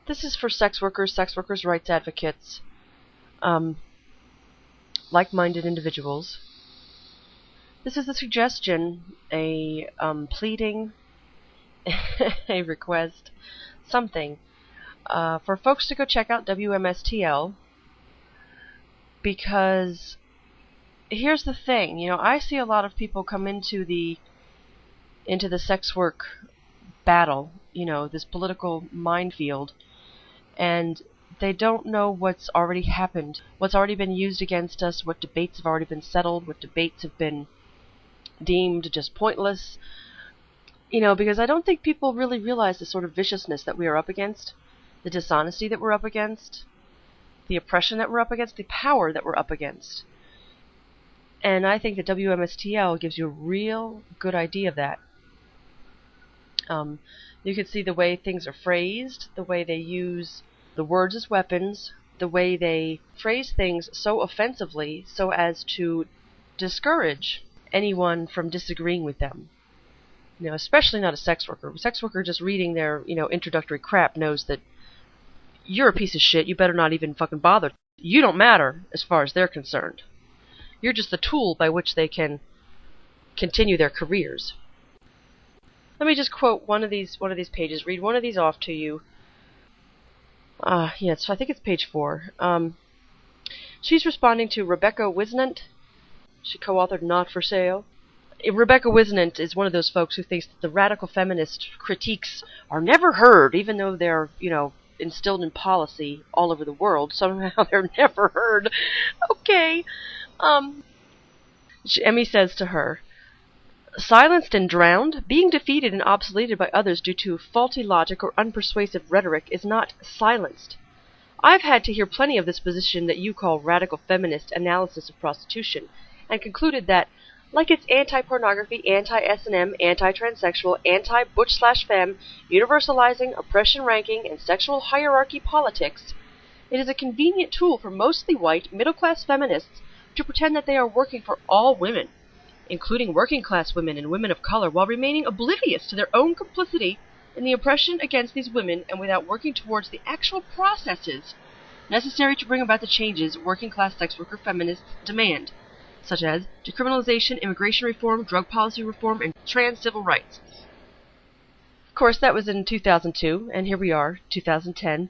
This is for sex workers rights advocates, like-minded individuals. This is a suggestion, a pleading, a request, something, for folks to go check out WMST-L, because here's the thing, I see a lot of people come into the sex work battle, this political minefield, and they don't know what's already happened, what's already been used against us, what debates have already been settled, what debates have been deemed just pointless, because I don't think people really realize the sort of viciousness that we are up against, the dishonesty that we're up against, the oppression that we're up against, the power that we're up against. And I think that WMST-L gives you a real good idea of that. You can see the way things are phrased, the way they use the words as weapons, the way they phrase things so offensively so as to discourage anyone from disagreeing with them. Especially not a sex worker. A sex worker just reading their, introductory crap knows that you're a piece of shit, you better not even fucking bother. You don't matter as far as they're concerned. You're just the tool by which they can continue their careers. Let me just quote one of these pages, read one of these off to you. I think it's page 4. She's responding to Rebecca Wisnant. She co-authored Not for Sale. Rebecca Wisnant is one of those folks who thinks that the radical feminist critiques are never heard, even though they're, instilled in policy all over the world. Somehow they're never heard. Okay. Emmy says to her, silenced and drowned, being defeated and obsoleted by others due to faulty logic or unpersuasive rhetoric is not silenced. I've had to hear plenty of this position that you call radical feminist analysis of prostitution, and concluded that, like its anti-pornography, anti-S&M, anti-transsexual, anti-butch/femme, universalizing, oppression ranking, and sexual hierarchy politics, it is a convenient tool for mostly white, middle-class feminists to pretend that they are working for all women, including working-class women and women of color, while remaining oblivious to their own complicity in the oppression against these women and without working towards the actual processes necessary to bring about the changes working-class sex worker feminists demand, such as decriminalization, immigration reform, drug policy reform, and trans civil rights. Of course, that was in 2002, and here we are, 2010.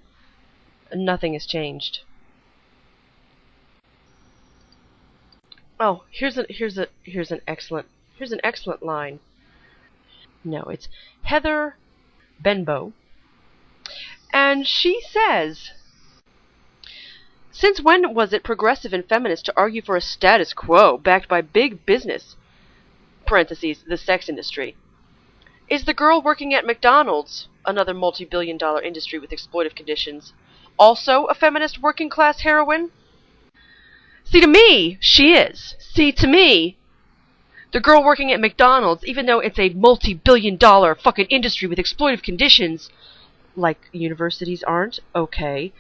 Nothing has changed. Oh, here's an excellent line. No, it's Heather Benbow, and she says, since when was it progressive and feminist to argue for a status quo backed by big business, parentheses, the sex industry? Is the girl working at McDonald's, another multi-billion-dollar industry with exploitive conditions, also a feminist working-class heroine? See, to me, she is. See, to me, the girl working at McDonald's, even though it's a multi-billion-dollar fucking industry with exploitive conditions, like universities aren't, okay,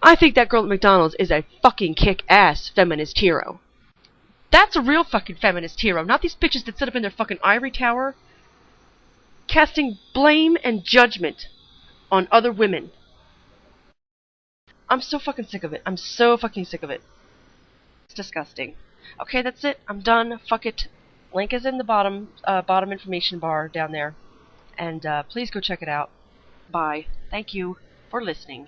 I think that girl at McDonald's is a fucking kick-ass feminist hero. That's a real fucking feminist hero, not these bitches that sit up in their fucking ivory tower, casting blame and judgment on other women. I'm so fucking sick of it. I'm so fucking sick of it. It's disgusting. Okay, that's it. I'm done. Fuck it. Link is in the bottom information bar down there. And please go check it out. Bye. Thank you for listening.